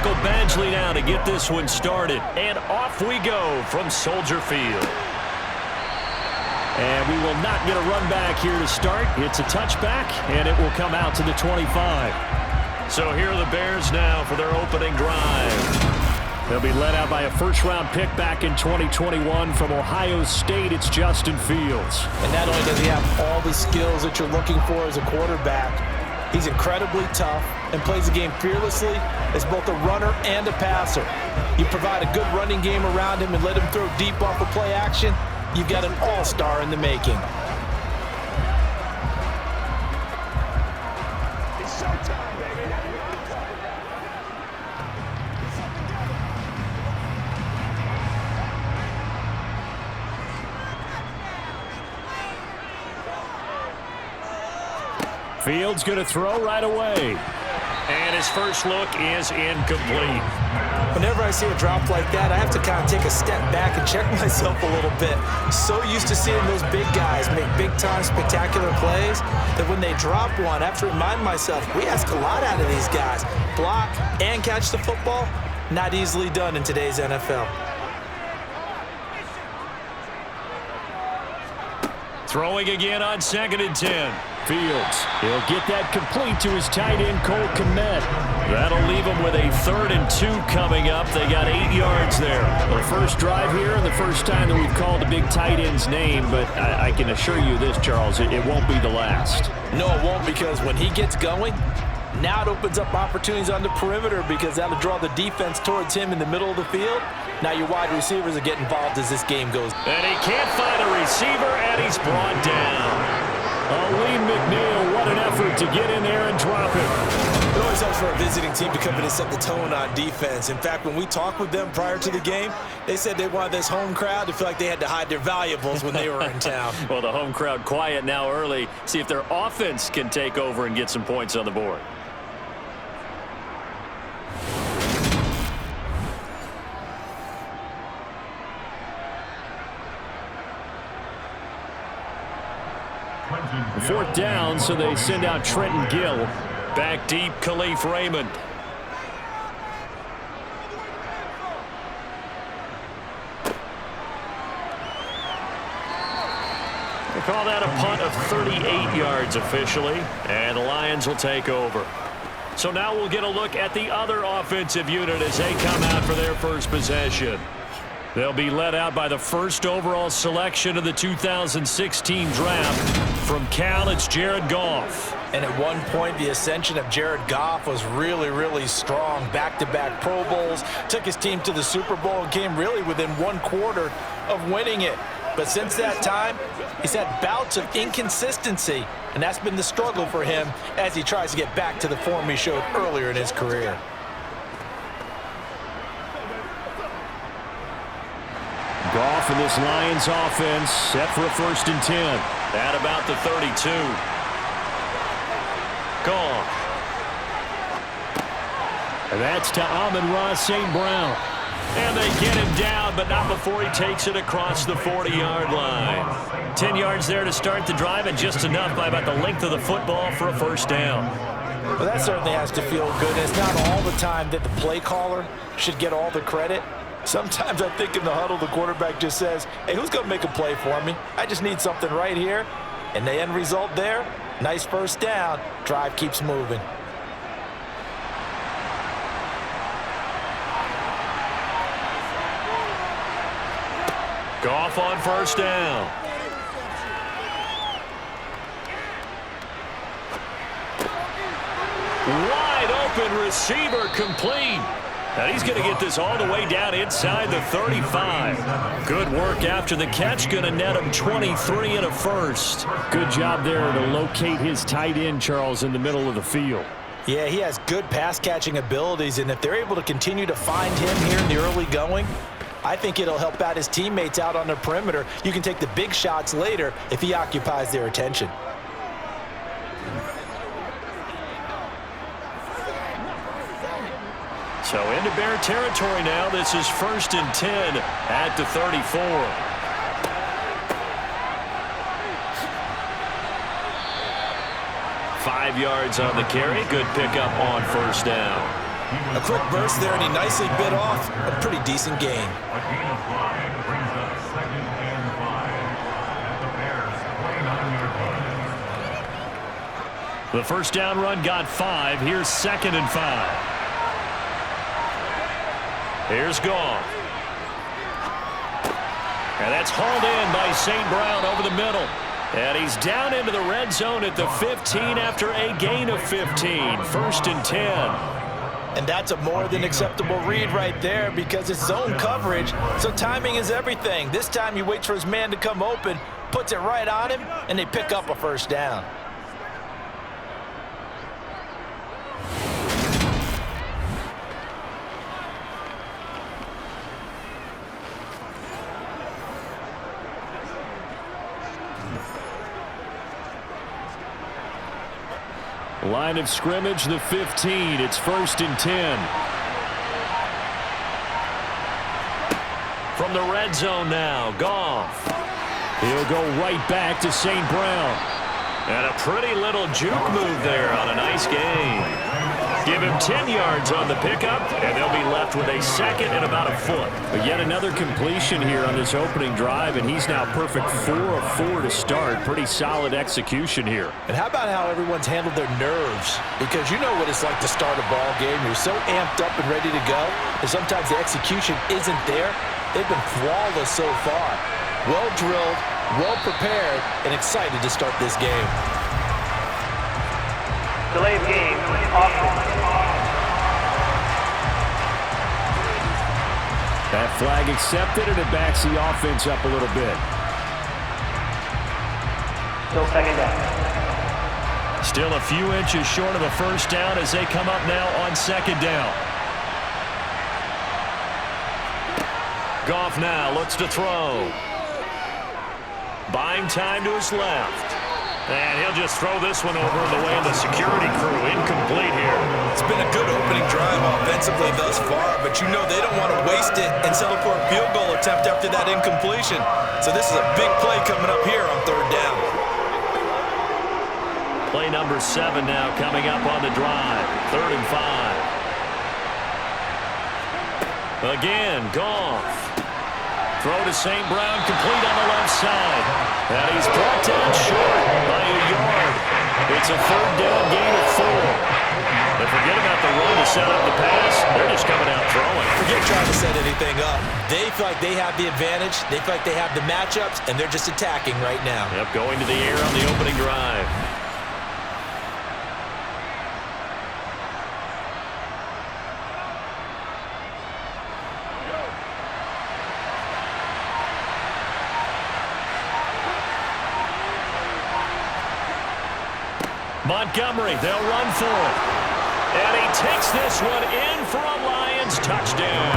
Michael Badgley now to get this one started. And off we go from Soldier Field. And we will not get a run back here to start. It's a touchback, and it will come out to the 25. So here are the Bears now for their opening drive. They'll be led out by a first-round pick back in 2021 from Ohio State. It's Justin Fields. And not only does he have all the skills that you're looking for as a quarterback, he's incredibly tough and plays the game fearlessly as both a runner and a passer. You provide a good running game around him and let him throw deep off of play action, you've got an all-star in the making. It's showtime, baby. Fields going to throw right away. And his first look is incomplete. Whenever I see a drop like that, I have to kind of take a step back and check myself a little bit. So used to seeing those big guys make big-time spectacular plays that when they drop one, I have to remind myself, we ask a lot out of these guys. Block and catch the football, not easily done in today's NFL. Throwing again on 2nd and 10. Fields, he'll get that complete to his tight end, Cole Kmet. That'll leave him with a 3rd and 2 coming up. They got 8 yards there. The first drive here and the first time that we've called a big tight end's name, but I can assure you this, Charles, it won't be the last. No, it won't, because when he gets going, now it opens up opportunities on the perimeter because that'll draw the defense towards him in the middle of the field. Now your wide receivers are getting involved as this game goes. And he can't find a receiver, and he's brought down. Lee McNeil, what an effort to get in there and drop it. It always helps for a visiting team to come in and set the tone on defense. In fact, when we talked with them prior to the game, they said they wanted this home crowd to feel like they had to hide their valuables when they were in town. Well, the home crowd quiet now early. See if their offense can take over and get some points on the board. Fourth down, so they send out Trenton Gill. Back deep, Khalif Raymond. They call that a punt of 38 yards officially, and the Lions will take over. So now we'll get a look at the other offensive unit as they come out for their first possession. They'll be led out by the first overall selection of the 2016 draft. From Cal, it's Jared Goff. And at one point, the ascension of Jared Goff was really, really strong. Back-to-back Pro Bowls, took his team to the Super Bowl and came really within 1 quarter of winning it. But since that time, he's had bouts of inconsistency, and that's been the struggle for him as he tries to get back to the form he showed earlier in his career. Goff in this Lions offense set for a 1st and 10 at about the 32. Goff. And that's to Amon-Ra St. Brown. And they get him down, but not before he takes it across the 40-yard line. 10 yards there to start the drive, and just enough by about the length of the football for a 1st down. Well, that certainly has to feel good. It's not all the time that the play caller should get all the credit. Sometimes I think in the huddle, the quarterback just says, hey, who's going to make a play for me? I just need something right here. And the end result there, nice 1st down. Drive keeps moving. Goff on 1st down. Wide open receiver complete. And he's going to get this all the way down inside the 35. Good work after the catch. Going to net him 23 and a 1st. Good job there to locate his tight end, Charles, in the middle of the field. Yeah, he has good pass-catching abilities, and if they're able to continue to find him here in the early going, I think it'll help out his teammates out on the perimeter. You can take the big shots later if he occupies their attention. So into Bear territory now. This is 1st and 10 at the 34. Five yards on the carry. Good pickup on 1st down. A quick burst there, and he nicely bit off a pretty decent gain. The first down run got 5. Here's 2nd and 5. Here's Goff. And that's hauled in by St. Brown over the middle. And he's down into the red zone at the 15 after a gain of 15. 1st and 10. And that's a more than acceptable read right there because it's zone coverage, so timing is everything. This time he waits for his man to come open, puts it right on him, and they pick up a first down. Line of scrimmage, the 15. It's 1st and 10. From the red zone now, Goff. He'll go right back to St. Brown. And a pretty little juke move there on a nice gain. Give him 10 yards on the pickup, and they'll be left with a 2nd and about a foot. But yet another completion here on this opening drive, and he's now perfect 4 of 4 to start. Pretty solid execution here. And how about how everyone's handled their nerves? Because you know what it's like to start a ball game. You're so amped up and ready to go, and sometimes the execution isn't there. They've been flawless so far. Well drilled, well prepared, and excited to start this game. Delay of game, offense. That flag accepted, and it backs the offense up a little bit. Still 2nd down. Still a few inches short of a first down as they come up now on 2nd down. Goff now looks to throw. Buying time to his left. And he'll just throw this one over the way of the security crew. Incomplete here. It's been a good opening drive offensively thus far, but you know they don't want to waste it and settle for a field goal attempt after that incompletion. So this is a big play coming up here on 3rd down. Play number 7 now coming up on the drive. 3rd and 5. Again, Goff. Throw to St. Brown, complete on the left side. And he's brought down short by a yard. It's a 3rd down gain of 4. But forget about the run to set up the pass. They're just coming out throwing. Forget trying to set anything up. They feel like they have the advantage. They feel like they have the matchups, and they're just attacking right now. Yep, going to the air on the opening drive. Montgomery, they'll run for it. And he takes this one in for a Lions touchdown.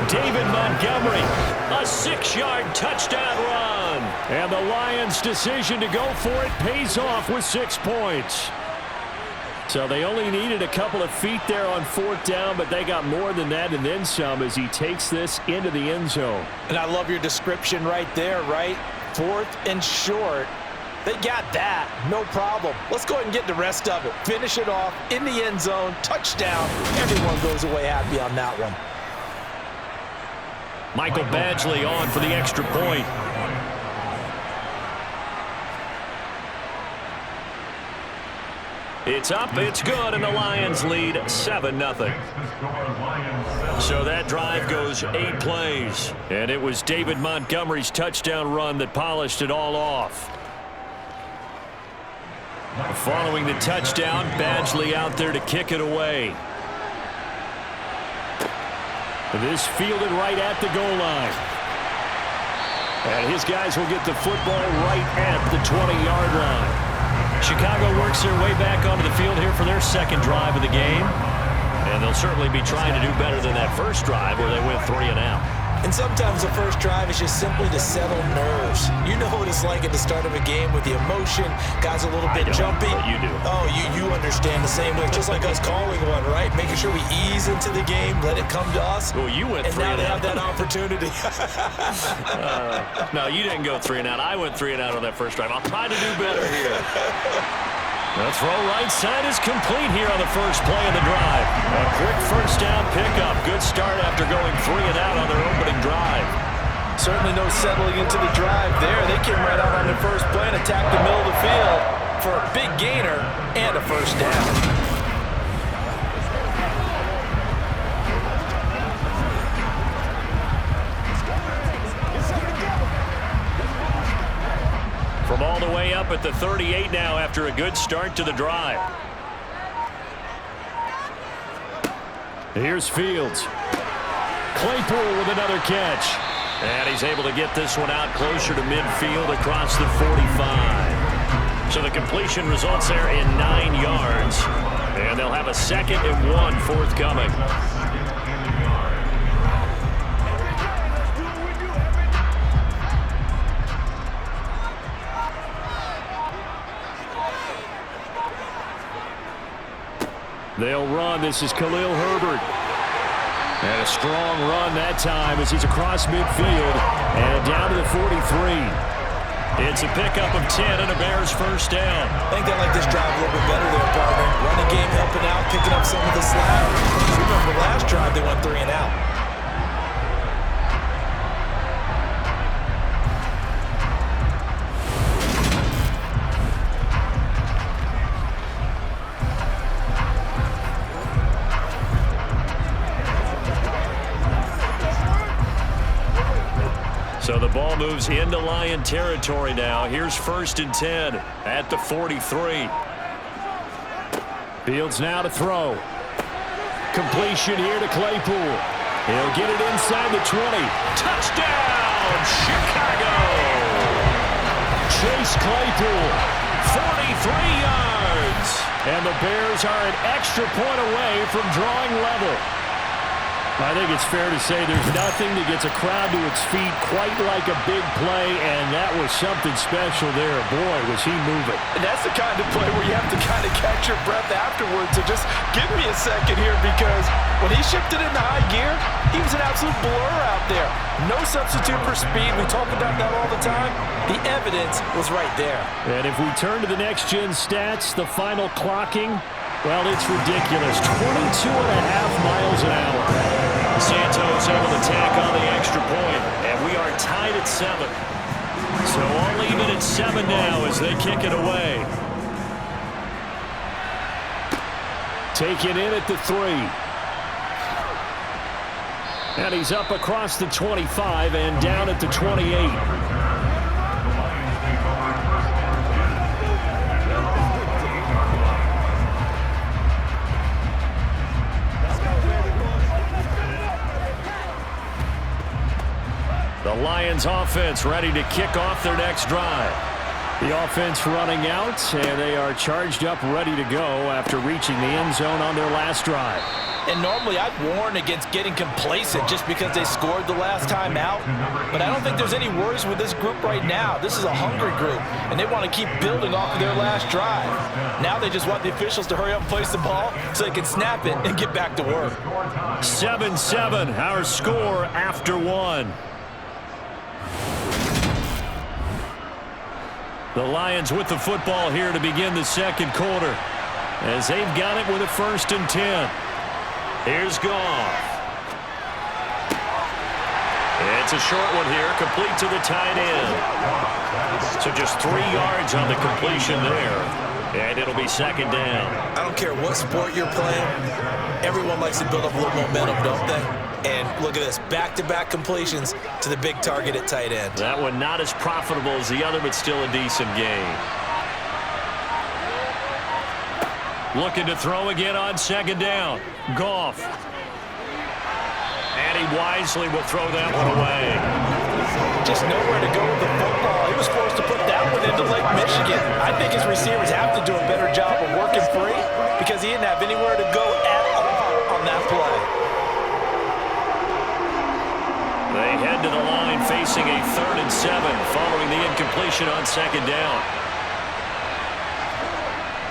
David Montgomery, a 6-yard touchdown run. And the Lions' decision to go for it pays off with 6 points. So they only needed a couple of feet there on 4th down, but they got more than that and then some as he takes this into the end zone. And I love your description right there, right? 4th and short. They got that. No problem. Let's go ahead and get the rest of it. Finish it off in the end zone. Touchdown. Everyone goes away happy on that one. Michael Badgley on for the extra point. It's up, it's good, and the Lions lead 7-0. So that drive goes 8 plays. And it was David Montgomery's touchdown run that polished it all off. Following the touchdown, Badgley out there to kick it away. This fielded right at the goal line. And his guys will get the football right at the 20-yard line. Chicago works their way back onto the field here for their 2nd drive of the game. And they'll certainly be trying to do better than that first drive where they went 3 and out. And sometimes the first drive is just simply to settle nerves. You know what it's like at the start of a game with the emotion, guys a little bit jumpy. But you do. Oh, you understand the same way. Just like us calling one, right? Making sure we ease into the game, let it come to us. Well, you went 3 and out. And now out. they have that opportunity. No, you didn't go 3 and out. I went 3 and out on that first drive. I'll try to do better here. The throw right side is complete here on the first play of the drive. A quick first down pickup. Good start after going 3 and out on their opening drive. Certainly no settling into the drive there. They came right out on the first play and attacked the middle of the field for a big gainer and a first down. From all the way up at the 38 now after a good start to the drive. Here's Fields. Claypool with another catch. And he's able to get this one out closer to midfield across the 45. So the completion results there in 9 yards. And they'll have a 2nd and 1 forthcoming. They'll run. This is Khalil Herbert. And a strong run that time as he's across midfield and down to the 43. It's a pickup of 10 and a Bears first down. I think they like this drive a little bit better there, partner. Running game helping out, picking up some of the slack. Remember last drive they went 3 and out. So the ball moves into Lion territory now. Here's 1st and 10 at the 43. Fields now to throw. Completion here to Claypool. He'll get it inside the 20. Touchdown, Chicago! Chase Claypool, 43 yards. And the Bears are an extra point away from drawing level. I think it's fair to say there's nothing that gets a crowd to its feet quite like a big play, and that was something special there. Boy, was he moving. And that's the kind of play where you have to kind of catch your breath afterwards. So just give me a second here, because when he shifted into high gear, he was an absolute blur out there. No substitute for speed. We talk about that all the time. The evidence was right there. And if we turn to the next-gen stats, the final clocking, well, it's ridiculous. 22.5 miles an hour. Santos able to tack on the extra point, and we are tied at 7. So all even at 7 now as they kick it away. Taken in at the 3. And he's up across the 25 and down at the 28. The Lions offense ready to kick off their next drive. The offense running out, and they are charged up, ready to go after reaching the end zone on their last drive. And normally I'd warn against getting complacent just because they scored the last time out. But I don't think there's any worries with this group right now. This is a hungry group, and they want to keep building off of their last drive. Now they just want the officials to hurry up and place the ball so they can snap it and get back to work. 7-7, our score after 1. The Lions with the football here to begin the second quarter, as they've got it with a 1st and 10. Here's Goff. It's a short one here, complete to the tight end. So just 3 yards on the completion there, and it'll be 2nd down. I don't care what sport you're playing. Everyone likes to build up a little momentum, don't they? And look at this, back-to-back completions to the big target at tight end. That one not as profitable as the other, but still a decent gain. Looking to throw again on 2nd down. Goff. And he wisely will throw that one away. Just nowhere to go with the football. He was forced to put that one into Lake Michigan. I think his receivers have to do a better job of working free because he didn't have anywhere to go at all on that play. They head to the line facing a 3rd and 7 following the incompletion on 2nd down.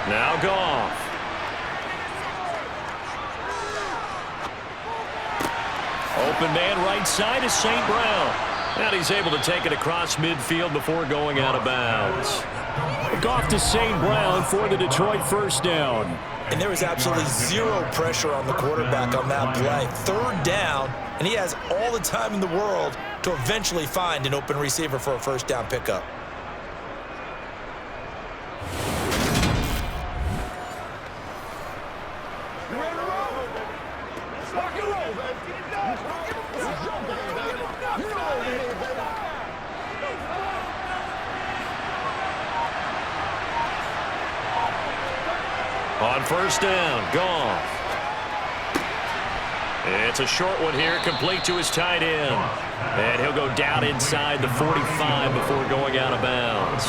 Now Goff. Open man right side is St. Brown. And he's able to take it across midfield before going out of bounds. pick off to St. Brown for the Detroit first down. And there was absolutely zero pressure on the quarterback on that play. Third down, and he has all the time in the world to eventually find an open receiver for a first down pickup. On first down, Goff. It's a short one here, complete to his tight end. And he'll go down inside the 45 before going out of bounds.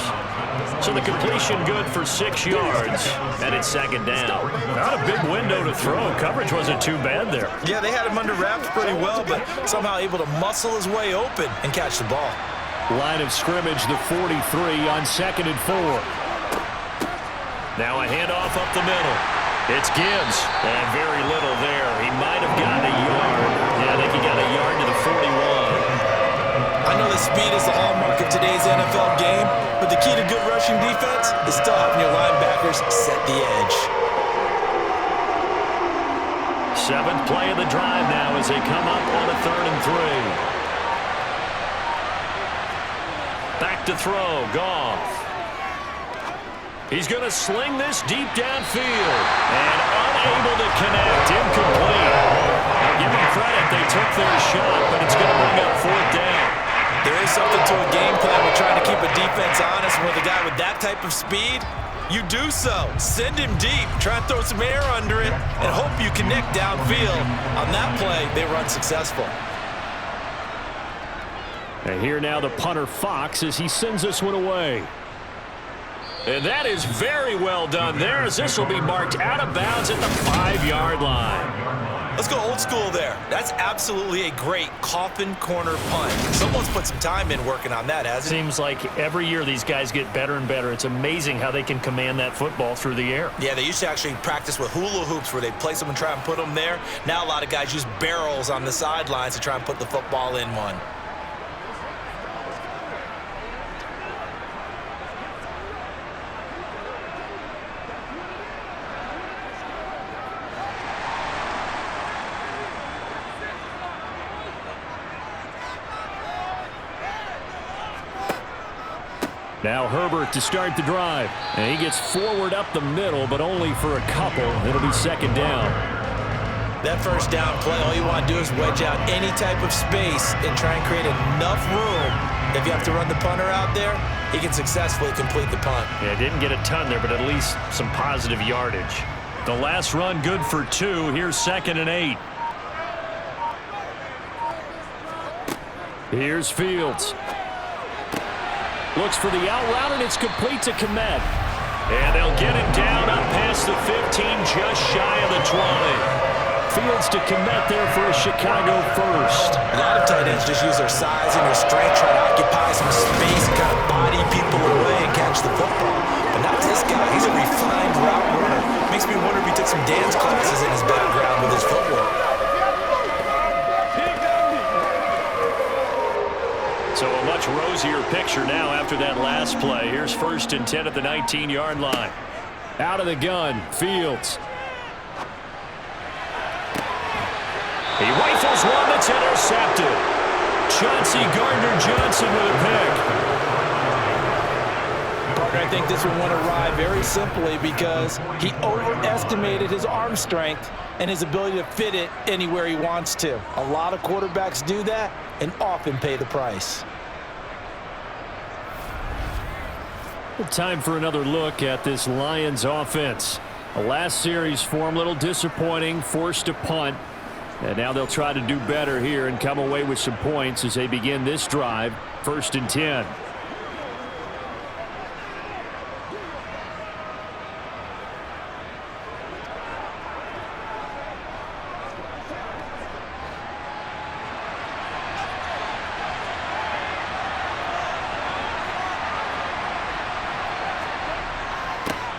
So the completion good for 6 yards, and it's second down. Not a big window to throw. Coverage wasn't too bad there. Yeah, they had him under wraps pretty well, but somehow able to muscle his way open and catch the ball. Line of scrimmage, the 43 on 2nd and 4. Now a handoff up the middle. It's Gibbs, and very little there. He might have gotten a yard. Yeah, I think he got a yard to the 41. I know that speed is the hallmark of today's NFL game, but the key to good rushing defense is still having your linebackers set the edge. 7th play of the drive now as they come up on a 3rd and 3. Back to throw, Goff. He's going to sling this deep downfield and unable to connect, incomplete. Now give them credit, they took their shot, but it's going to bring up 4th down. There is something to a game plan with trying to keep a defense honest. And with a guy with that type of speed, you do so. Send him deep, try and throw some air under it, and hope you connect downfield. On that play, they were unsuccessful. And here now the punter Fox as he sends this one away. And that is very well done there, as this will be marked out of bounds at the 5-yard line. Let's go old school there. That's absolutely a great coffin corner punt. Someone's put some time in working on that, hasn't it? Seems like every year these guys get better and better. It's amazing how they can command that football through the air. Yeah, they used to actually practice with hula hoops where they place them and try and put them there. Now a lot of guys use barrels on the sidelines to try and put the football in one. Now Herbert to start the drive. And he gets forward up the middle, but only for a couple. It'll be 2nd down. That first down play, all you want to do is wedge out any type of space and try and create enough room. If you have to run the punter out there, he can successfully complete the punt. Yeah, didn't get a ton there, but at least some positive yardage. The last run good for 2. Here's 2nd and 8. Here's Fields. Looks for the out route, and it's complete to Komet. And they'll get it down up past the 15, just shy of the 20. Fields to Komet there for a Chicago first. A lot of tight ends just use their size and their strength, try to occupy some space and kind of body people away and catch the football. But not this guy. He's a refined route runner. Makes me wonder if he took some dance classes in his background with his footwork. So a much rosier picture now after that last play. Here's 1st and 10 at the 19-yard line. Out of the gun, Fields. He rifles one that's intercepted. Chauncey Gardner-Johnson with a pick. Partner, I think this one went awry very simply because he overestimated his arm strength and his ability to fit it anywhere he wants to. A lot of quarterbacks do that and often pay the price. Time for another look at this Lions offense. The last series form, a little disappointing, forced to punt. And now they'll try to do better here and come away with some points as they begin this drive, 1st and 10.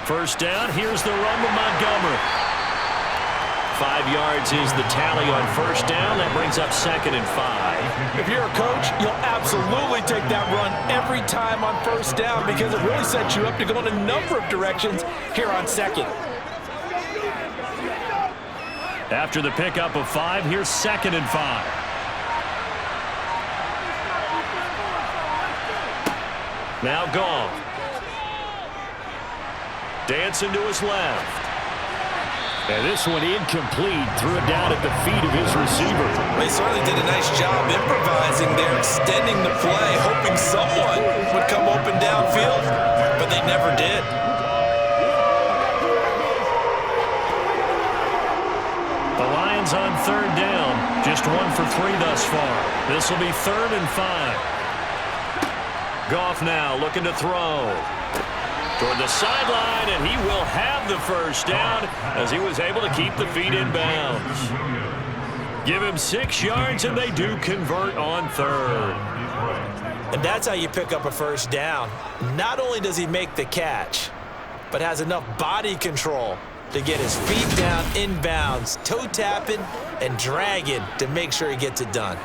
First down, here's the run with Montgomery. 5 yards is the tally on first down. That brings up 2nd and 5. If you're a coach, you'll absolutely take that run every time on first down because it really sets you up to go in a number of directions here on 2nd. After the pickup of 5, here's 2nd and 5. Now Goff. Dancing to his left. And this one incomplete. Threw it down at the feet of his receiver. They certainly did a nice job improvising there, extending the play, hoping someone would come open downfield, but they never did. The Lions on 3rd down. Just 1 for 3 thus far. This will be 3rd and 5. Goff now looking to throw. Toward the sideline, and he will have the first down as he was able to keep the feet in bounds. Give him 6 yards, and they do convert on 3rd. And that's how you pick up a first down. Not only does he make the catch, but has enough body control to get his feet down in bounds, toe tapping and dragging to make sure he gets it done.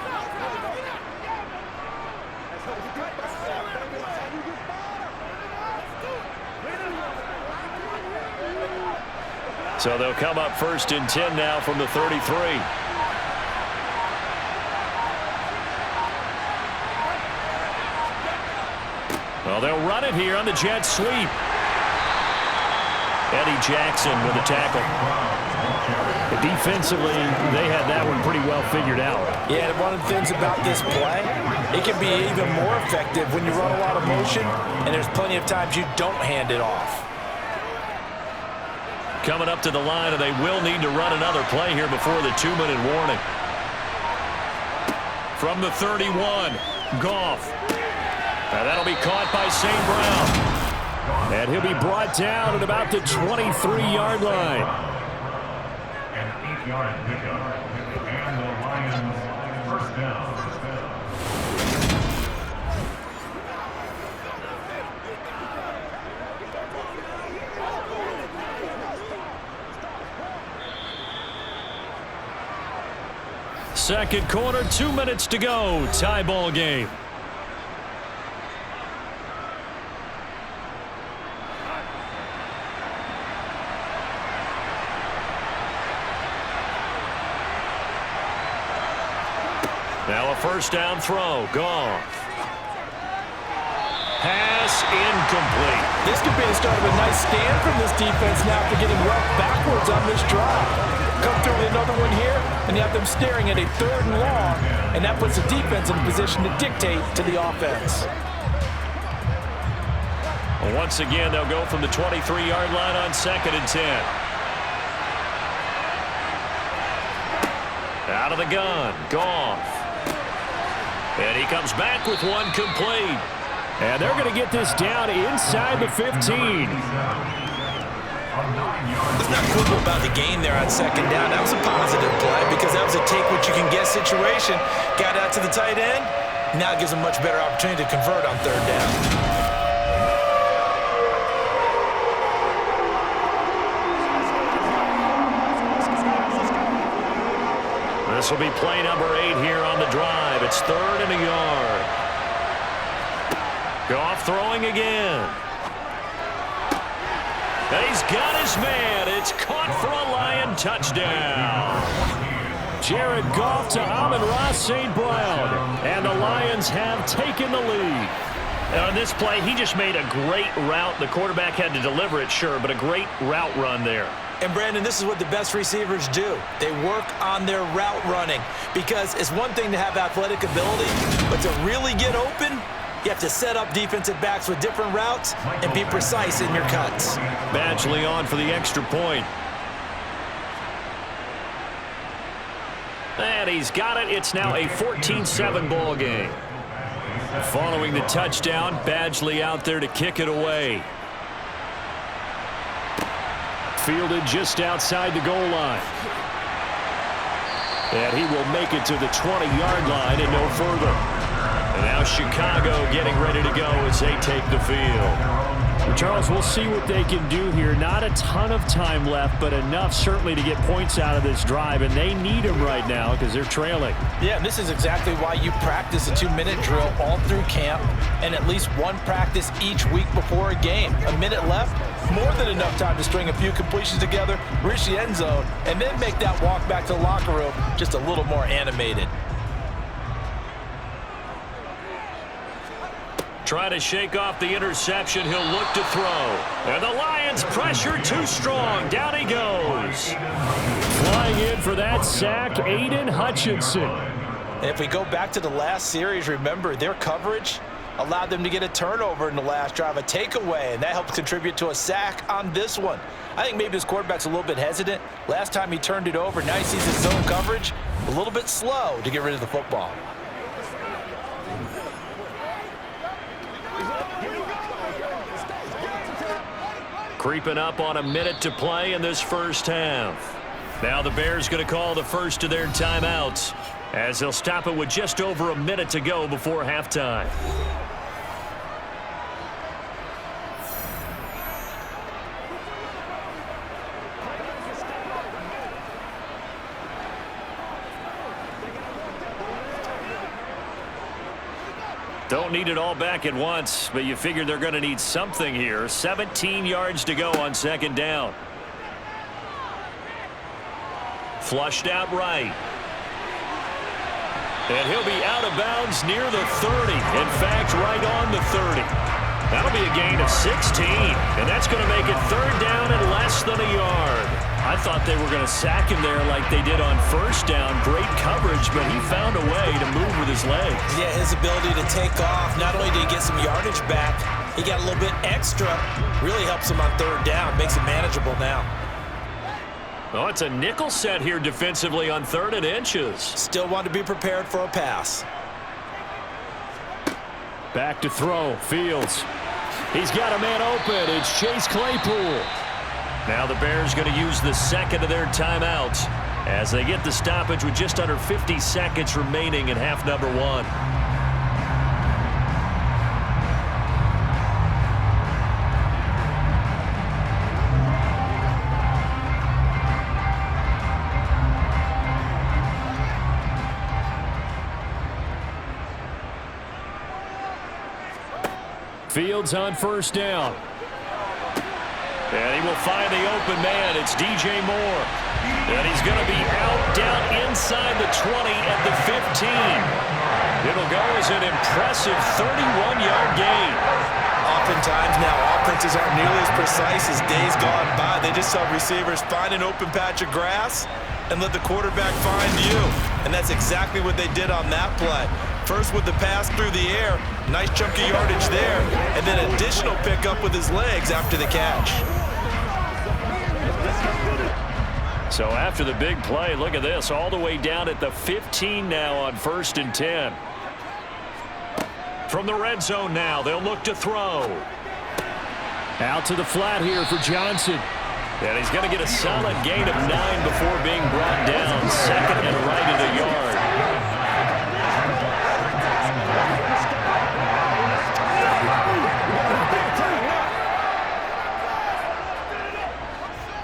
So they'll come up 1st and 10 now from the 33. Well, they'll run it here on the jet sweep. Eddie Jackson with the tackle. Defensively, they had that one pretty well figured out. Yeah, and one of the things about this play, it can be even more effective when you run a lot of motion, and there's plenty of times you don't hand it off. Coming up to the line, and they will need to run another play here before the 2-minute warning. From the 31, Goff. And that'll be caught by St. Brown. And he'll be brought down at about the 23-yard line. An 8-yard pickup. And the Lions first down. Second quarter, 2 minutes to go. Tie ball game. Now a first down throw. Goff. Pass incomplete. This could be the start of a nice stand from this defense now after getting roughed backwards on this drive. Come through with another one here, and you have them staring at a 3rd and long, and that puts the defense in a position to dictate to the offense. Well, once again, they'll go from the 23-yard line on 2nd and 10. Out of the gun, Goff. And he comes back with one complete. And they're going to get this down inside the 15. It's not quibble about the gain there on 2nd down. That was a positive play because that was a take-what-you-can-get situation. Got out to the tight end. Now it gives them much better opportunity to convert on 3rd down. This will be play number 8 here on the drive. It's 3rd and a yard. Goff throwing again. And he's got his man. It's caught for a Lion touchdown. Jared Goff to Amon-Ra St. Brown. And the Lions have taken the lead. And on this play, he just made a great route. The quarterback had to deliver it, sure, but a great route run there. And, Brandon, this is what the best receivers do. They work on their route running because it's one thing to have athletic ability, but to really get open, you have to set up defensive backs with different routes and be precise in your cuts. Badgley on for the extra point. And he's got it. It's now a 14-7 ball game. Following the touchdown, Badgley out there to kick it away. Fielded just outside the goal line. And he will make it to the 20-yard line and no further. And now Chicago getting ready to go as they take the field. Charles, we'll see what they can do here. Not a ton of time left, but enough certainly to get points out of this drive, and they need them right now because they're trailing. Yeah, and this is exactly why you practice a 2-minute drill all through camp and at least one practice each week before a game. A minute left, more than enough time to string a few completions together, reach the end zone, and then make that walk back to the locker room just a little more animated. Try to shake off the interception. He'll look to throw. And the Lions pressure too strong. Down he goes. Flying in for that sack, Aiden Hutchinson. And if we go back to the last series, remember their coverage allowed them to get a turnover in the last drive, a takeaway, and that helped contribute to a sack on this one. I think maybe this quarterback's a little bit hesitant. Last time he turned it over, now he sees his zone coverage a little bit slow to get rid of the football. Creeping up on a minute to play in this first half. Now the Bears going to call the first of their timeouts as they'll stop it with just over a minute to go before halftime. Don't need it all back at once, but you figure they're going to need something here. 17 yards to go on second down. Flushed out right. And he'll be out of bounds near the 30. In fact, right on the 30. That'll be a gain of 16, and that's going to make it third down and less than a yard. I thought they were going to sack him there like they did on first down. Great coverage, but he found a way to move with his legs. Yeah, his ability to take off, not only did he get some yardage back, he got a little bit extra. Really helps him on third down, makes it manageable now. Oh, it's a nickel set here defensively on 3rd and inches. Still want to be prepared for a pass. Back to throw, Fields. He's got a man open. It's Chase Claypool. Now the Bears going to use the second of their timeouts as they get the stoppage with just under 50 seconds remaining in half number 1. Fields on first down. And he will find the open man. It's DJ Moore. And he's going to be out down inside the 20 at the 15. It'll go as an impressive 31-yard gain. Oftentimes now offenses aren't nearly as precise as days gone by. They just saw receivers find an open patch of grass and let the quarterback find you. And that's exactly what they did on that play. First with the pass through the air, nice chunk of yardage there, and then additional pickup with his legs after the catch. So after the big play, look at this, all the way down at the 15 now on 1st and 10. From the red zone now, they'll look to throw. Out to the flat here for Johnson. And he's going to get a solid gain of 9 before being brought down. 2nd and right at a yard.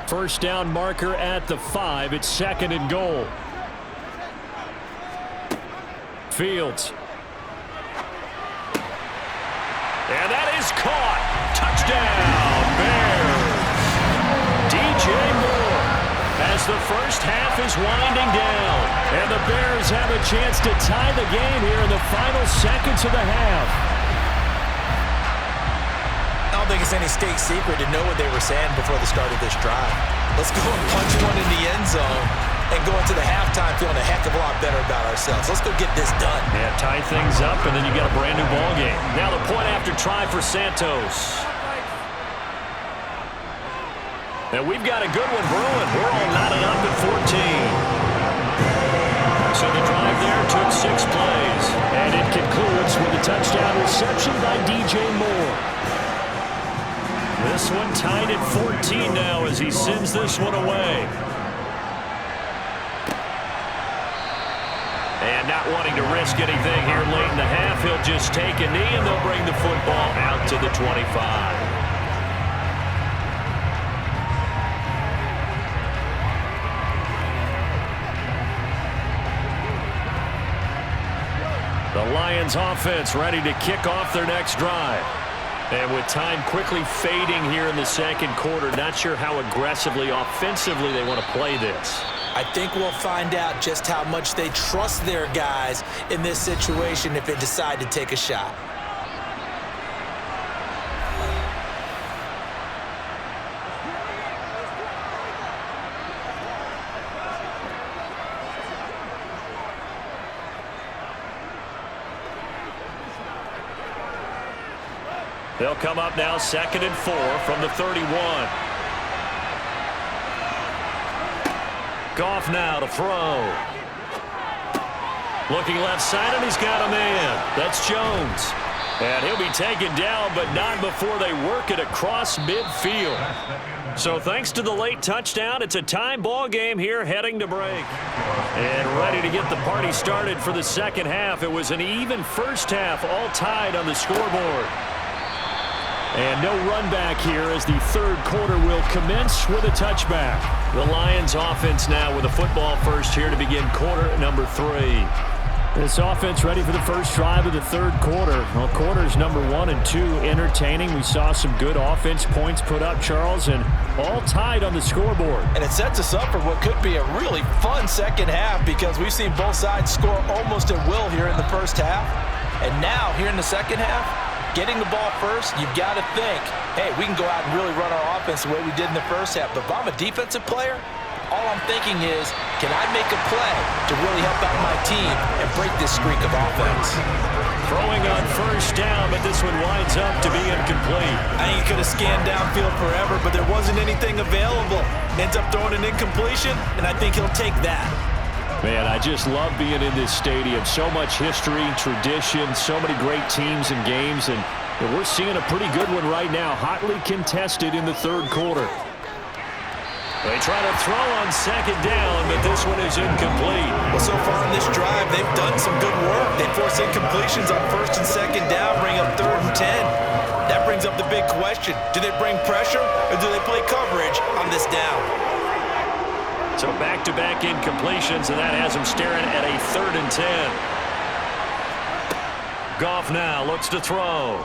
First down marker at the 5. It's 2nd and goal. Fields. And that is caught. Touchdown, Bears. DJ Moore as the first half is winding down. And the Bears have a chance to tie the game here in the final seconds of the half. I don't think it's any state secret to know what they were saying before the start of this drive. Let's go and punch one in the end zone and go into the halftime feeling a heck of a lot better about ourselves. Let's go get this done. Yeah, tie things up, and then you got a brand new ball game. Now the point after try for Santos. And we've got a good one brewing. We're all knotted up at 14. So the drive there took 6 plays. And it concludes with a touchdown reception by DJ Moore. This one tied at 14 now as he sends this one away. And not wanting to risk anything here late in the half, he'll just take a knee and they'll bring the football out to the 25. The Lions offense ready to kick off their next drive. And with time quickly fading here in the second quarter, not sure how aggressively, offensively they want to play this. I think we'll find out just how much they trust their guys in this situation if they decide to take a shot. They'll come up now 2nd and 4 from the 31. Goff now to throw. Looking left side, and he's got a man. That's Jones. And he'll be taken down, but not before they work it across midfield. So thanks to the late touchdown, it's a tie ball game here heading to break. And ready to get the party started for the second half. It was an even first half, all tied on the scoreboard. And no run back here as the third quarter will commence with a touchback. The Lions offense now with a football first here to begin quarter number 3. This offense ready for the first drive of the third quarter. Well, quarters number 1 and 2 entertaining. We saw some good offense points put up, Charles, and all tied on the scoreboard. And it sets us up for what could be a really fun second half because we've seen both sides score almost at will here in the first half. And now, here in the second half, getting the ball first, you've got to think, hey, we can go out and really run our offense the way we did in the first half. But if I'm a defensive player, all I'm thinking is, can I make a play to really help out my team and break this streak of offense? Throwing on first down, but this one winds up to be incomplete. I think he could have scanned downfield forever, but there wasn't anything available. Ends up throwing an incompletion, and I think he'll take that. Man, I just love being in this stadium. So much history, tradition, so many great teams and games, and we're seeing a pretty good one right now, hotly contested in the third quarter. They try to throw on second down, but this one is incomplete. Well, so far in this drive, they've done some good work. They force incompletions on first and second down, bring up 3rd and 10. That brings up the big question. Do they bring pressure, or do they play coverage on this down? So back-to-back incompletions, and that has them staring at a 3rd and 10. Goff now looks to throw.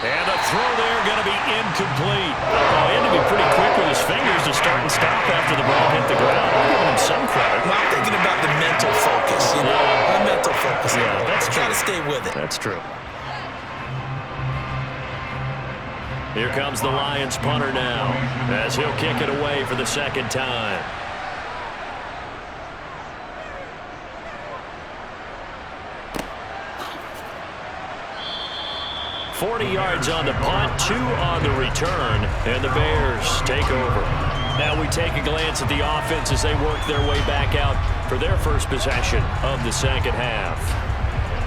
And a throw there going to be incomplete. Oh, he had to be pretty quick with his fingers to start and stop after the ball hit the ground. I'm giving him some credit. Well, I'm thinking about the mental focus, you know, the mental focus. Yeah, that's true. Got to stay with it. That's true. Here comes the Lions punter now as he'll kick it away for the second time. 40 yards on the punt, 2 on the return, and the Bears take over. Now we take a glance at the offense as they work their way back out for their first possession of the second half.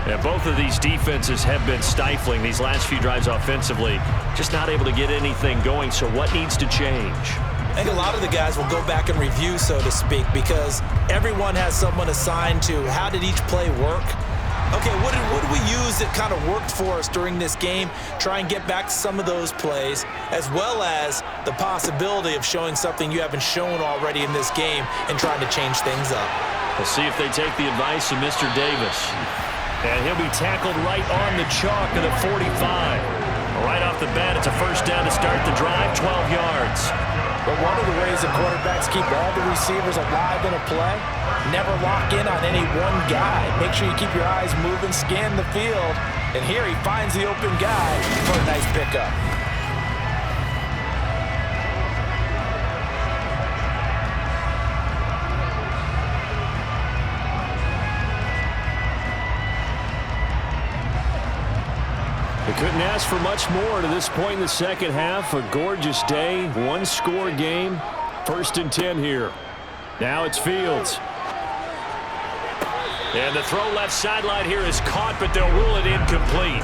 And both of these defenses have been stifling these last few drives offensively, just not able to get anything going. So what needs to change? I think a lot of the guys will go back and review, so to speak, because everyone has someone assigned to how did each play work. Okay, what did we use that kind of worked for us during this game? Try and get back to some of those plays, as well as the possibility of showing something you haven't shown already in this game and trying to change things up. We'll see if they take the advice of Mr. Davis. And he'll be tackled right on the chalk of the 45. Right off the bat, it's a first down to start the drive, 12 yards. But one of the ways that quarterbacks keep all the receivers alive in a play, never lock in on any one guy. Make sure you keep your eyes moving, scan the field, and here he finds the open guy for a nice pickup. They couldn't ask for much more to this point in the second half. A gorgeous day, one-score game. 1st and 10 here. Now it's Fields. And the throw left sideline here is caught, but they'll rule it incomplete.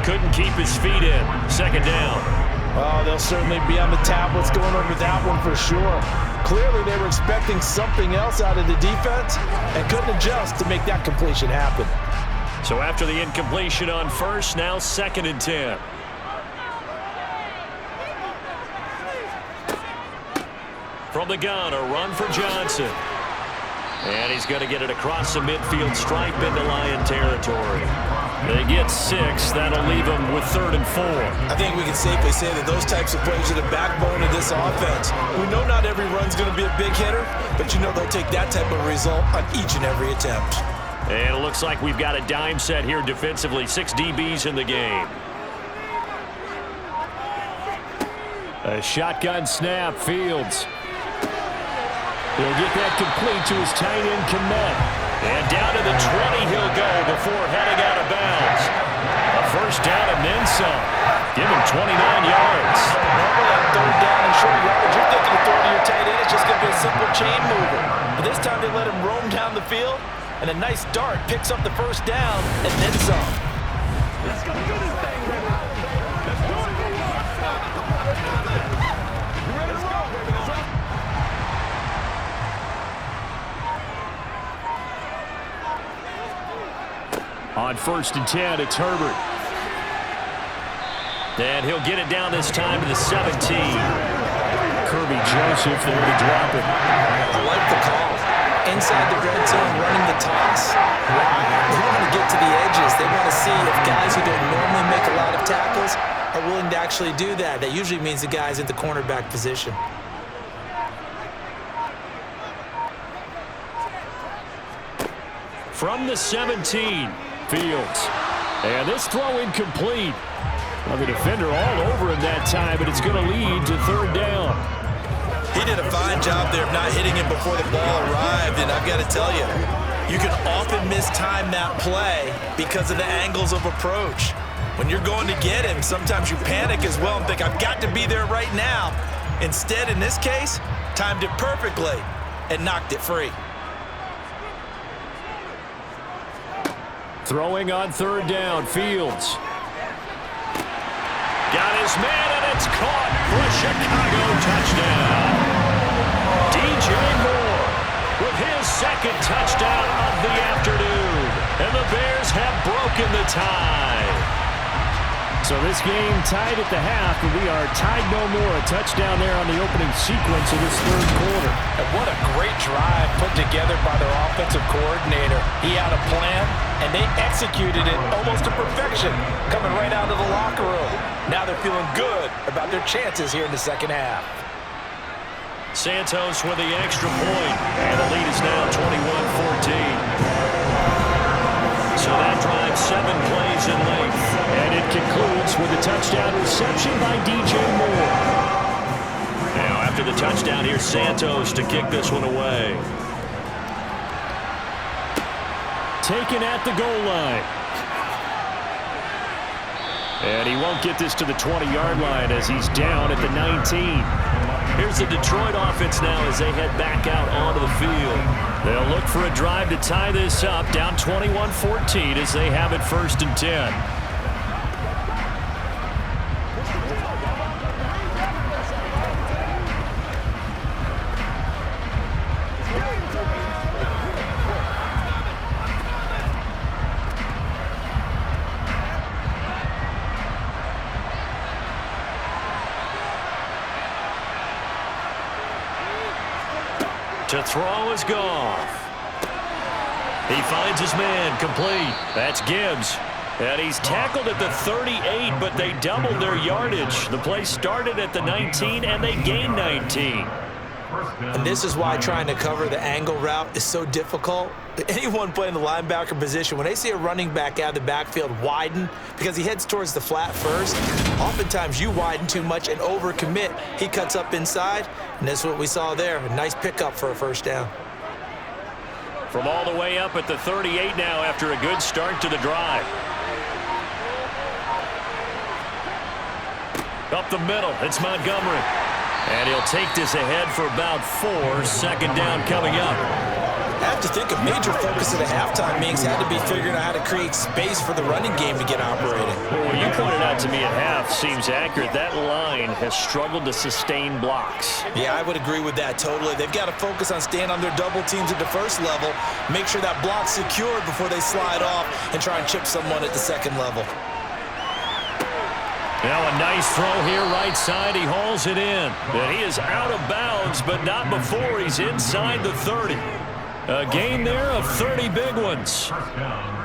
Couldn't keep his feet in. 2nd down. Oh, they'll certainly be on the tablets going over that one for sure. Clearly they were expecting something else out of the defense and couldn't adjust to make that completion happen. So after the incompletion on first, now 2nd and 10. From the gun, a run for Johnson. And he's going to get it across the midfield stripe into Lion territory. They get 6. That'll leave them with 3rd and 4. I think we can safely say that those types of plays are the backbone of this offense. We know not every run's going to be a big hitter, but you know they'll take that type of result on each and every attempt. And it looks like we've got a dime set here defensively. 6 DBs in the game. A shotgun snap, Fields. He'll get that complete to his tight end, Kmet. And down to the 20 he'll go before heading out of bounds. A first down and then some. Give him 29 yards. Normally on 3rd down and short yardage, you're thinking of throwing to your tight end. It's just going to be a simple chain mover. But this time they let him roam down the field, and a nice dart picks up the first down and then some. Let's go do this thing, baby. Let's do it. You ready to roll, baby? Let's go. On 1st and 10, it's Herbert. And he'll get it down this time to the 17. Kirby Joseph there to drop it. I like the call. Inside the red zone, running the toss. They want to get to the edges. They want to see if guys who don't normally make a lot of tackles are willing to actually do that. That usually means the guys at the cornerback position. From the 17, Fields. And this throw incomplete. Well, the defender all over him that time, but it's going to lead to 3rd down. He did a fine job there of not hitting him before the ball arrived, and I've got to tell you, you can often mistime that play because of the angles of approach. When you're going to get him, sometimes you panic as well and think, I've got to be there right now. Instead, in this case, timed it perfectly and knocked it free. Throwing on 3rd down, Fields. Got his man, and it's caught for a Chicago touchdown. DJ Moore with his 2nd touchdown of the afternoon. And the Bears have broken the tie. So this game tied at the half, and we are tied no more. A touchdown there on the opening sequence of this 3rd quarter. And what a great drive put together by their offensive coordinator. He had a plan, and they executed it almost to perfection, coming right out of the locker room. Now they're feeling good about their chances here in the 2nd half. Santos with the extra point, and the lead is now 21-14. So that drives 7 plays in length. And it concludes with a touchdown reception by DJ Moore. Now after the touchdown, here's Santos to kick this one away. Taken at the goal line. And he won't get this to the 20-yard line as he's down at the 19. Here's the Detroit offense now as they head back out onto the field. They'll look for a drive to tie this up, down 21-14 as they have it 1st and 10. To throw is Goff. He finds his man, complete. That's Gibbs. And he's tackled at the 38, but they doubled their yardage. The play started at the 19, and they gained 19. And this is why trying to cover the angle route is so difficult. Anyone playing the linebacker position, when they see a running back out of the backfield widen because he heads towards the flat first, oftentimes you widen too much and overcommit. He cuts up inside, and that's what we saw there. A nice pickup for a 1st down. From all the way up at the 38 now after a good start to the drive. Up the middle, it's Montgomery. And he'll take this ahead for about 4. 2nd down coming up. I have to think a major focus at the halftime meetings had to be figuring out how to create space for the running game to get operating. Well, what you pointed out to me at half seems accurate. That line has struggled to sustain blocks. Yeah, I would agree with that totally. They've got to focus on staying on their double teams at the 1st level, make sure that block's secured before they slide off and try and chip someone at the 2nd level. Now a nice throw here right side. He hauls it in. And he is out of bounds, but not before he's inside the 30. A gain there of 30 big ones.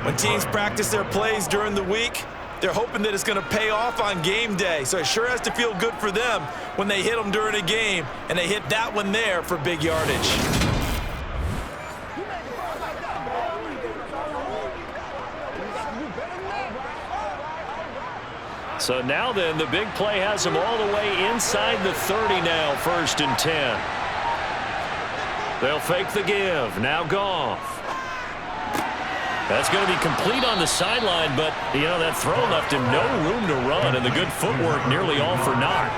When teams practice their plays during the week, they're hoping that it's going to pay off on game day. So it sure has to feel good for them when they hit them during a game, and they hit that one there for big yardage. So now then, the big play has them all the way inside the 30 now, 1st and 10. They'll fake the give. Now Goff. That's going to be complete on the sideline, but, you know, that throw left him no room to run, and the good footwork nearly all for naught.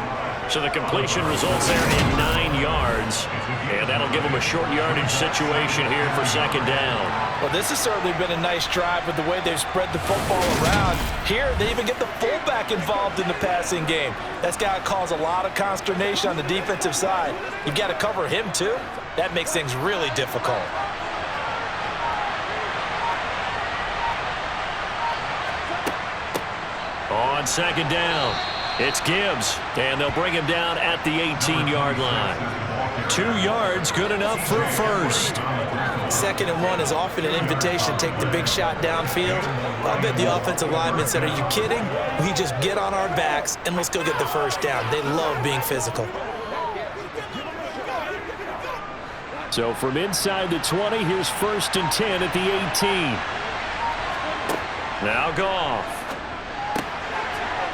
So the completion results there in 9 yards, and that'll give him a short yardage situation here for 2nd down. Well, this has certainly been a nice drive with the way they've spread the football around. Here, they even get the fullback involved in the passing game. That's got to cause a lot of consternation on the defensive side. You've got to cover him, too. That makes things really difficult. On 2nd down, it's Gibbs, and they'll bring him down at the 18-yard line. 2 yards, good enough for a first. 2nd and 1 is often an invitation to take the big shot downfield. I'll bet the offensive linemen said, "Are you kidding? We just get on our backs and let's go get the first down." They love being physical. So from inside the 20, here's 1st and 10 at the 18. Now Goff.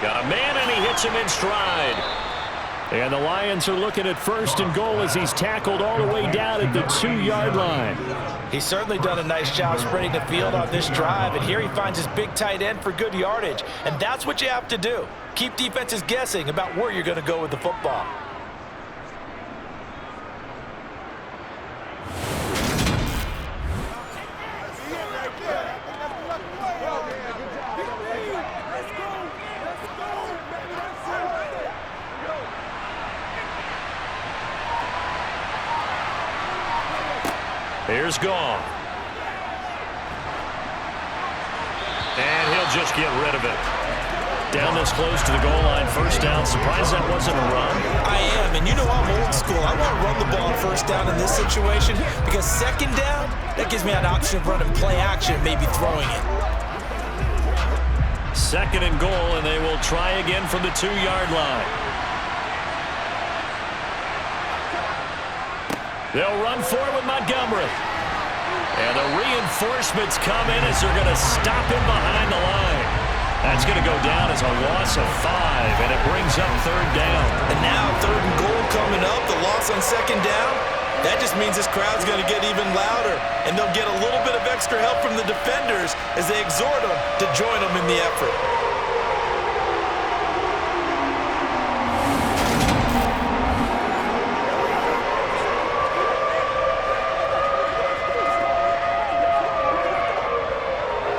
Got a man, and he hits him in stride. And the Lions are looking at 1st and goal as he's tackled all the way down at the 2-yard line. He's certainly done a nice job spreading the field on this drive, and here he finds his big tight end for good yardage. And that's what you have to do. Keep defenses guessing about where you're going to go with the football. Here's Goff. And he'll just get rid of it. Down this close to the goal line, 1st down. Surprised that wasn't a run. I am, and you know I'm old school. I want to run the ball on 1st down in this situation because 2nd down, that gives me an option of running play action, maybe throwing it. 2nd and goal, and they will try again from the 2-yard line. They'll run for it with Montgomery. And the reinforcements come in as they're going to stop him behind the line. That's going to go down as a loss of 5, and it brings up 3rd down. And now 3rd and goal coming up, the loss on 2nd down. That just means this crowd's going to get even louder, and they'll get a little bit of extra help from the defenders as they exhort them to join them in the effort.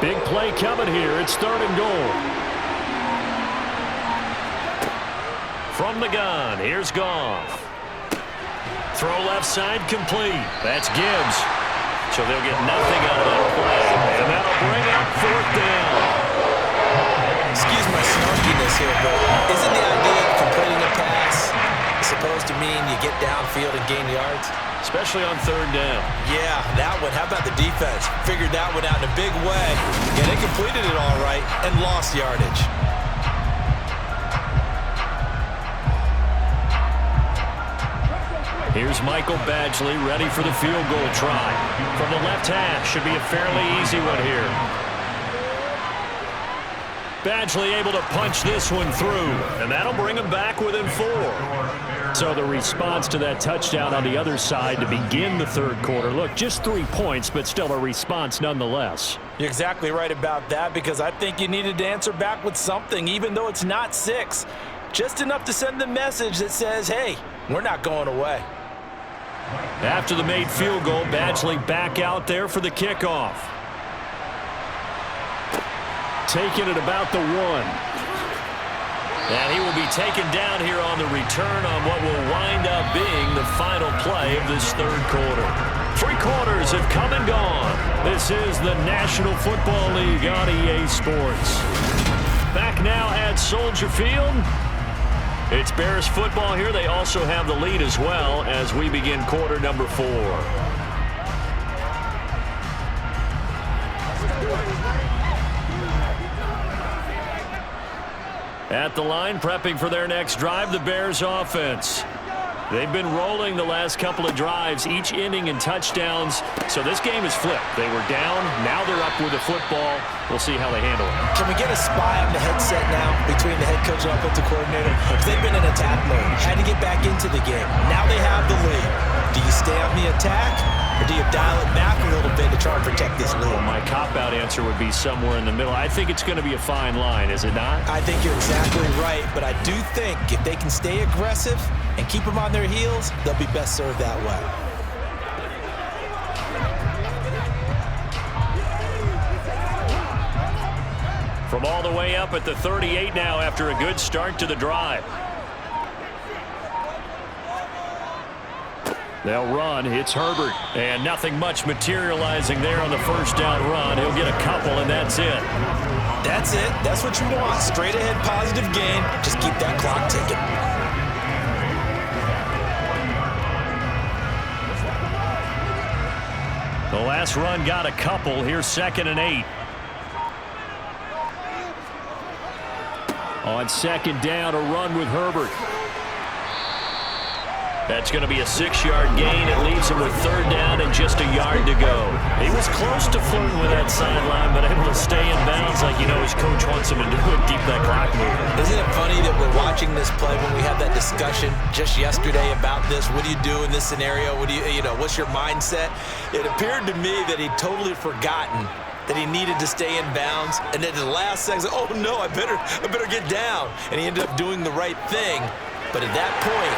Big play coming here. It's 3rd and goal. From the gun, here's Goff. Throw left side complete. That's Gibbs. So they'll get nothing out of that play. And that'll bring up 4th down. Excuse my snarkiness here, but isn't the idea of completing a pass supposed to mean you get downfield and gain yards? Especially on 3rd down. Yeah, that one. How about the defense? Figured that one out in a big way. Yeah, they completed it all right and lost yardage. Here's Michael Badgley ready for the field goal try. From the left half, should be a fairly easy one here. Badgley able to punch this one through, and that'll bring him back within 4. So the response to that touchdown on the other side to begin the 3rd quarter. Look, just 3 points, but still a response nonetheless. You're exactly right about that because I think you needed to answer back with something, even though it's not 6. Just enough to send the message that says, hey, we're not going away. After the made field goal, Badgley back out there for the kickoff. Taking it about the 1. And he will be taken down here on the return on what will wind up being the final play of this 3rd quarter. 3 quarters have come and gone. This is the National Football League on EA Sports. Back now at Soldier Field. It's Bears football here. They also have the lead as well as we begin quarter number 4. At the line, prepping for their next drive, the Bears offense. They've been rolling the last couple of drives, each ending in touchdowns. So this game is flipped. They were down. Now they're up with the football. We'll see how they handle it. Can we get a spy on the headset now between the head coach and offensive coordinator? Because they've been in attack mode. Had to get back into the game. Now they have the lead. Do you stay on the attack, or do you dial it back a little bit to try and protect this lead? Well, my cop-out answer would be somewhere in the middle. I think it's going to be a fine line, is it not? I think you're exactly right, but I do think if they can stay aggressive and keep them on their heels, they'll be best served that way. From all the way up at the 38 now after a good start to the drive. They'll run. It's Herbert. And nothing much materializing there on the first down run. He'll get a couple, and that's it. That's it. That's what you want. Straight ahead positive gain. Just keep that clock ticking. The last run got a couple. Here's 2nd and 8. On 2nd down, a run with Herbert. That's going to be a 6-yard gain. It leaves him with 3rd down and just a yard to go. He was close to flirting with that sideline, but able to stay in bounds like his coach wants him to do and keep that clock moving. Isn't it funny that we're watching this play when we had that discussion just yesterday about this? What do you do in this scenario? What do what's your mindset? It appeared to me that he'd totally forgotten that he needed to stay in bounds, and then at the last second, oh no, I better get down. And he ended up doing the right thing. But at that point,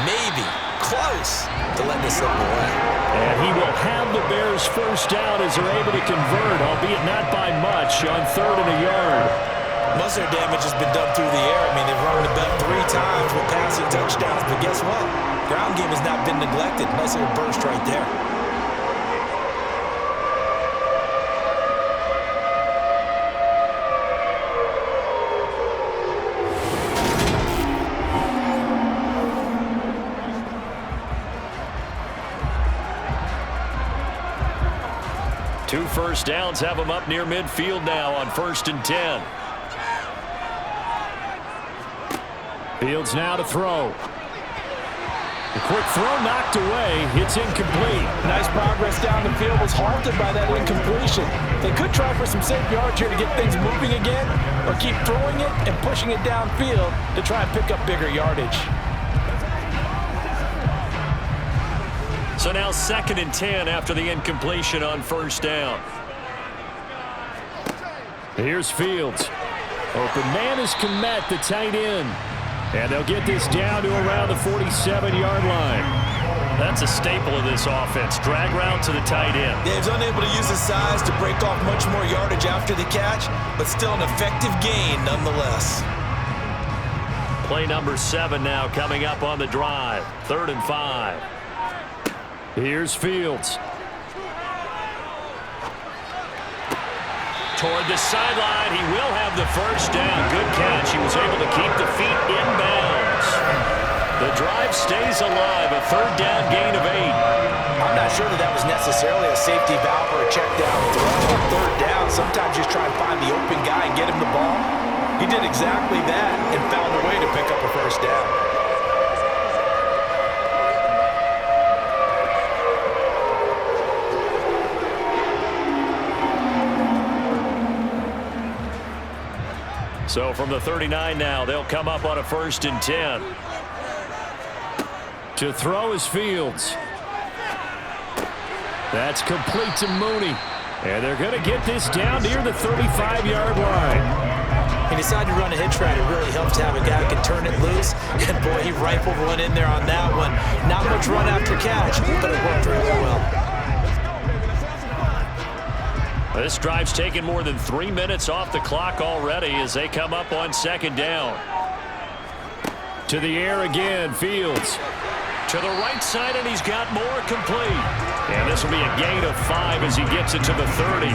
maybe close to letting it slip away. And he will have the Bears first down as they're able to convert, albeit not by much, on 3rd and a yard. Most of their damage has been done through the air. I mean, they've run the ball 3 times with passing touchdowns, but guess what? Ground game has not been neglected. Nice little burst right there. Two first downs have him up near midfield now on 1st and 10. Fields now to throw. The quick throw knocked away. It's incomplete. Nice progress down the field, was halted by that incompletion. They could try for some safe yards here to get things moving again, or keep throwing it and pushing it downfield to try and pick up bigger yardage. So now 2nd and 10 after the incompletion on 1st down. Here's Fields. Open man is Kmet, the tight end. And they'll get this down to around the 47-yard line. That's a staple of this offense. Drag route to the tight end. Yeah, he's unable to use his size to break off much more yardage after the catch, but still an effective gain nonetheless. Play number 7 now coming up on the drive. 3rd and 5. Here's Fields. Toward the sideline, he will have the first down. Good catch. He was able to keep the feet in bounds. The drive stays alive. A 3rd down gain of 8. I'm not sure that was necessarily a safety valve or a check down throw on 3rd down. Sometimes just try and find the open guy and get him the ball. He did exactly that and found a way to pick up a first down. So from the 39 now, they'll come up on a 1st and 10. To throw is Fields. That's complete to Mooney. And they're going to get this down near the 35-yard line. He decided to run a hitch route. It really helps to have a guy who can turn it loose. And boy, he rifled one in there on that one. Not much run after catch, but it worked really well. This drive's taken more than 3 minutes off the clock already as they come up on 2nd down. To the air again, Fields. To the right side, and he's got more complete. And this will be a gain of 5 as he gets it to the 30.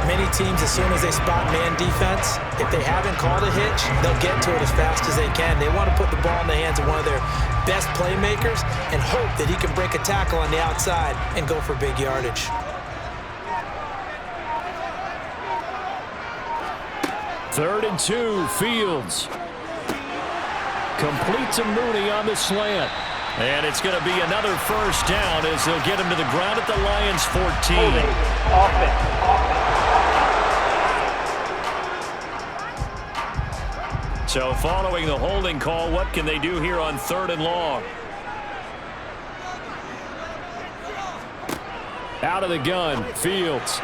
Many teams, as soon as they spot man defense, if they haven't called a hitch, they'll get to it as fast as they can. They want to put the ball in the hands of one of their best playmakers and hope that he can break a tackle on the outside and go for big yardage. 3rd and 2, Fields. Complete to Mooney on the slant. And it's going to be another first down as they'll get him to the ground at the Lions' 14. Holding. Offense. So following the holding call, what can they do here on 3rd and long? Out of the gun, Fields.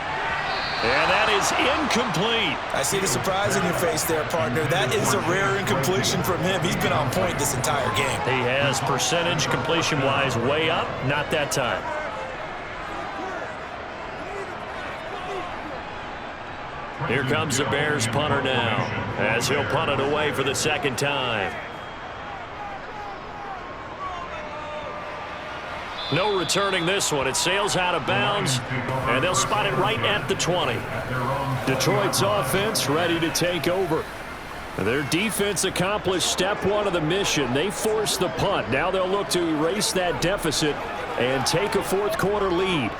And that is incomplete. I see the surprise in your face there, partner. That is a rare incompletion from him. He's been on point this entire game. He has percentage completion-wise way up, not that time. Here comes the Bears punter now, as he'll punt it away for the 2nd time. No returning this one. It sails out of bounds, and they'll spot it right at the 20. Detroit's offense ready to take over. Their defense accomplished step 1 of the mission. They forced the punt. Now they'll look to erase that deficit and take a 4th quarter lead.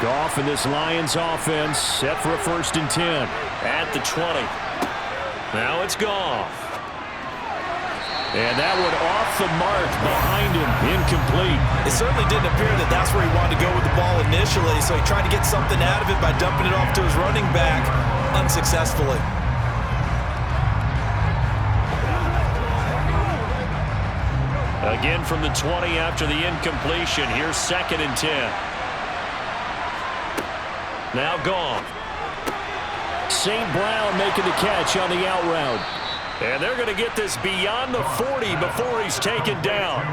Goff and this Lions offense set for a 1st and 10. At the 20. Now it's Goff. And that one off the mark behind him. Incomplete. It certainly didn't appear that that's where he wanted to go with the ball initially, so he tried to get something out of it by dumping it off to his running back unsuccessfully. Again from the 20 after the incompletion. Here's 2nd and 10. Now Goff. St. Brown making the catch on the out route. And they're going to get this beyond the 40 before he's taken down.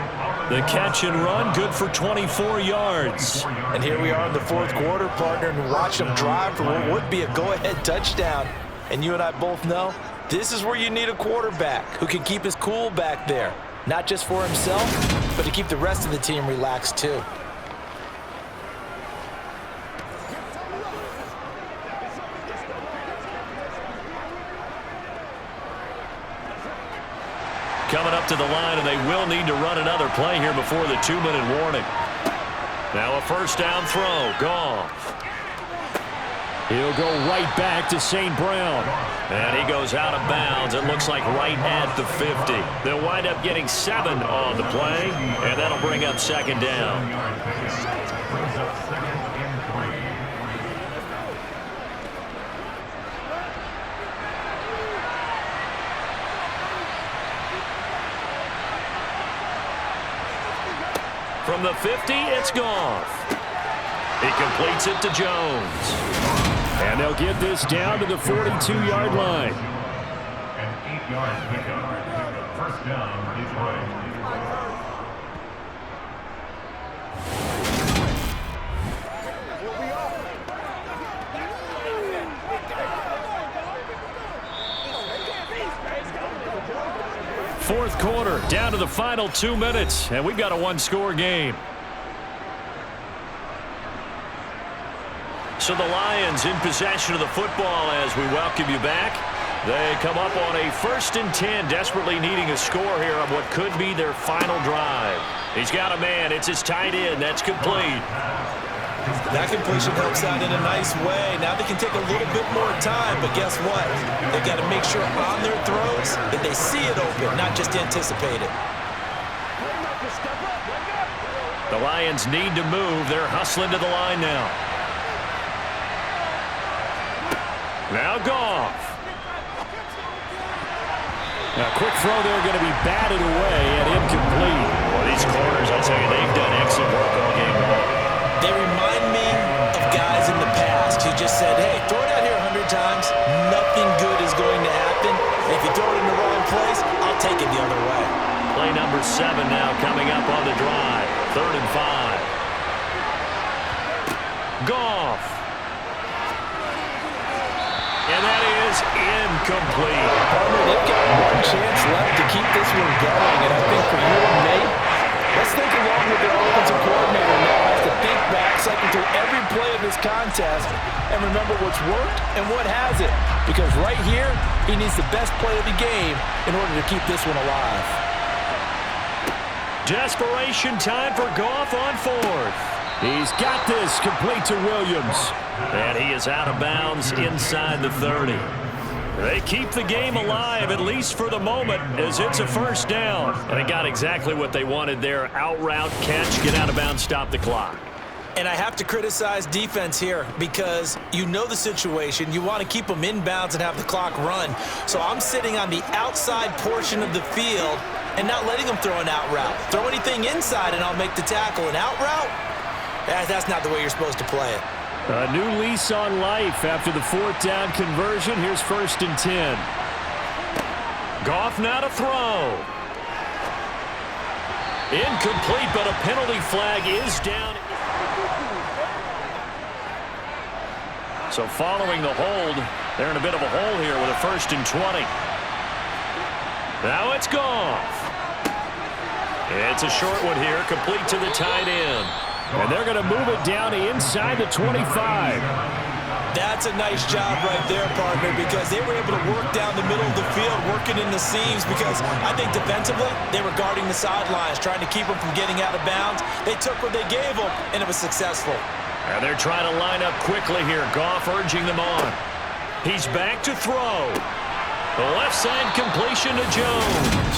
The catch and run, good for 24 yards. And here we are in the 4th quarter, partner, and watch them drive for what would be a go-ahead touchdown. And you and I both know this is where you need a quarterback who can keep his cool back there. Not just for himself, but to keep the rest of the team relaxed too. Coming up to the line, and they will need to run another play here before the 2-minute warning. Now a 1st down throw. Goff. He'll go right back to St. Brown. And he goes out of bounds. It looks like right at the 50. They'll wind up getting 7 on the play, and that'll bring up 2nd down. From the 50, it's Goff. He completes it to Jones. And they'll get this down to the 42-yard line. An 8-yard pickup. 1st down, Detroit. Fourth quarter, down to the final 2 minutes, and we've got a 1-score game. So the Lions in possession of the football as we welcome you back. They come up on a 1st and 10, desperately needing a score here on what could be their final drive. He's got a man. It's his tight end. That's complete. That completion helps out in a nice way. Now they can take a little bit more time, but guess what? They've got to make sure on their throws that they see it open, not just anticipate it. The Lions need to move. They're hustling to the line now. Now Goff. A quick throw there going to be batted away and incomplete. Well, these corners, I tell you, they've done excellent work all game long. They remind me of guys in the past who just said, hey, throw it out here 100 times. Nothing good is going to happen. If you throw it in the wrong place, I'll take it the other way. Play number 7 now coming up on the drive. 3rd and 5. Goff. And that is incomplete. They've got one chance left to keep this one going, and I think for you and me, let's think along with their offensive coordinator now has to think back, cycle through every play of this contest, and remember what's worked and what hasn't. Because right here, he needs the best play of the game in order to keep this one alive. Desperation time for Goff on fourth. He's got this, complete to Williams. And he is out of bounds inside the 30. They keep the game alive, at least for the moment, as it's a first down. And they got exactly what they wanted there. Out route, catch, get out of bounds, stop the clock. And I have to criticize defense here because you know the situation. You want to keep them inbounds and have the clock run. So I'm sitting on the outside portion of the field and not letting them throw an out route. Throw anything inside and I'll make the tackle. An out route? That's not the way you're supposed to play it. A new lease on life after the fourth down conversion. Here's 1st and 10. Goff now to throw. Incomplete, but a penalty flag is down. So following the hold, they're in a bit of a hole here with a 1st and 20. Now it's Goff. It's a short one here, complete to the tight end. And they're going to move it down to inside the 25. That's a nice job right there, partner, because they were able to work down the middle of the field, working in the seams, because I think defensively they were guarding the sidelines, trying to keep them from getting out of bounds. They took what they gave them, and it was successful. And they're trying to line up quickly here. Goff urging them on. He's back to throw. The left side completion to Jones.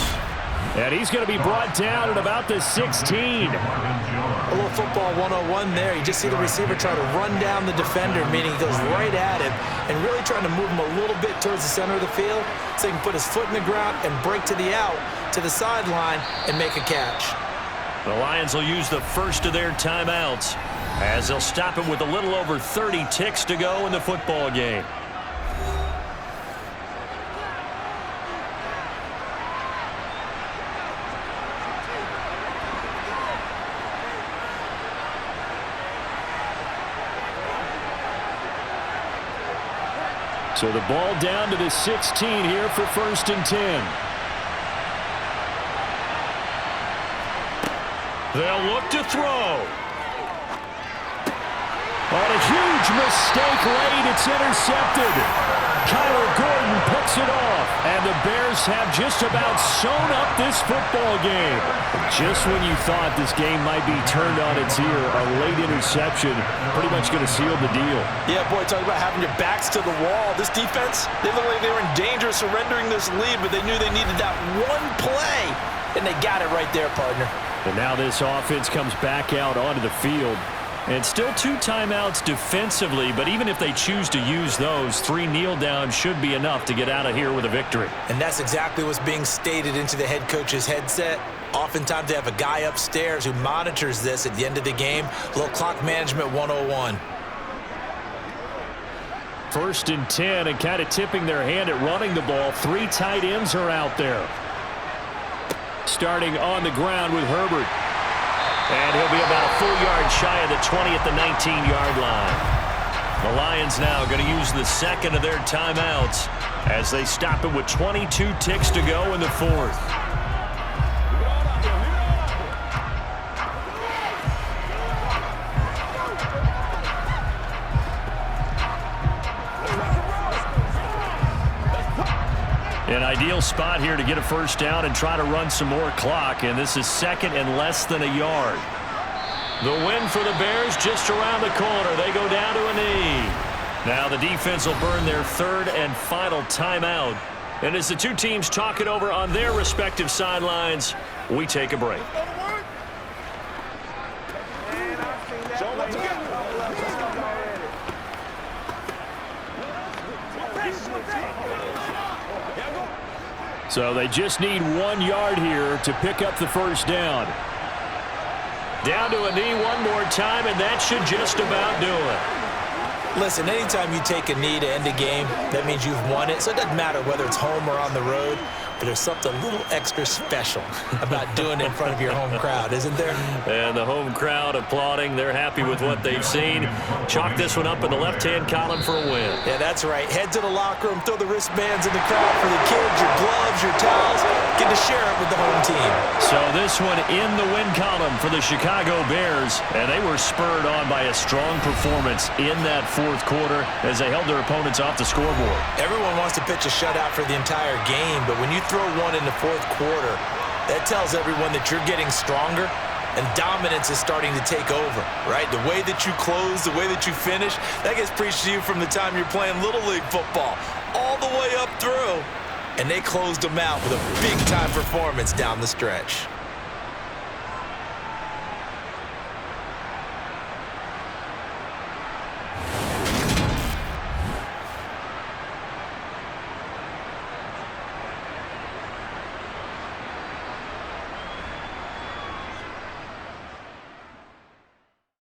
And he's going to be brought down at about the 16. A little football 101 there. You just see the receiver try to run down the defender, meaning he goes right at him, and really trying to move him a little bit towards the center of the field so he can put his foot in the ground and break to the out, to the sideline, and make a catch. The Lions will use the first of their timeouts as they'll stop him with a little over 30 ticks to go in the football game. So the ball down to the 16 here for 1st and 10. They'll look to throw. On a huge mistake late, it's intercepted. Kyler Gordon picks it off, and the Bears have just about sewn up this football game. Just when you thought this game might be turned on its ear, a late interception pretty much going to seal the deal. Yeah, boy, talk about having your backs to the wall. This defense, they look like they were in danger of surrendering this lead, but they knew they needed that one play, and they got it right there, partner. And now this offense comes back out onto the field. And still 2 timeouts defensively, but even if they choose to use those, 3 kneel downs should be enough to get out of here with a victory. And that's exactly what's being stated into the head coach's headset. Oftentimes they have a guy upstairs who monitors this at the end of the game. A little clock management 101. 1st and 10, and kind of tipping their hand at running the ball. 3 tight ends are out there. Starting on the ground with Herbert. And he'll be about a full yard shy of the 20 at the 19-yard line. The Lions now going to use the second of their timeouts as they stop it with 22 ticks to go in the fourth. An ideal spot here to get a first down and try to run some more clock, and this is 2nd and less than a yard. The win for the Bears just around the corner. They go down to a knee. Now the defense will burn their 3rd and final timeout. And as the two teams talk it over on their respective sidelines, we take a break. So they just need 1 yard here to pick up the first down. Down to a knee one more time, and that should just about do it. Listen, anytime you take a knee to end a game, that means you've won it. So it doesn't matter whether it's home or on the road. But there's something a little extra special about doing it in front of your home crowd, isn't there? And the home crowd applauding. They're happy with what they've seen. Chalk this one up in the left-hand column for a win. Yeah, that's right. Head to the locker room, throw the wristbands in the crowd for the kids, your gloves, your towels. Get to share it with the home team. So this one in the win column for the Chicago Bears. And they were spurred on by a strong performance in that fourth quarter as they held their opponents off the scoreboard. Everyone wants to pitch a shutout for the entire game, but when you throw one in the fourth quarter, That tells everyone that you're getting stronger and dominance is starting to take over, right? The way that you close, the way that you finish, that gets preached to you from the time you're playing Little League football all the way up through. And they closed them out with a big-time performance down the stretch.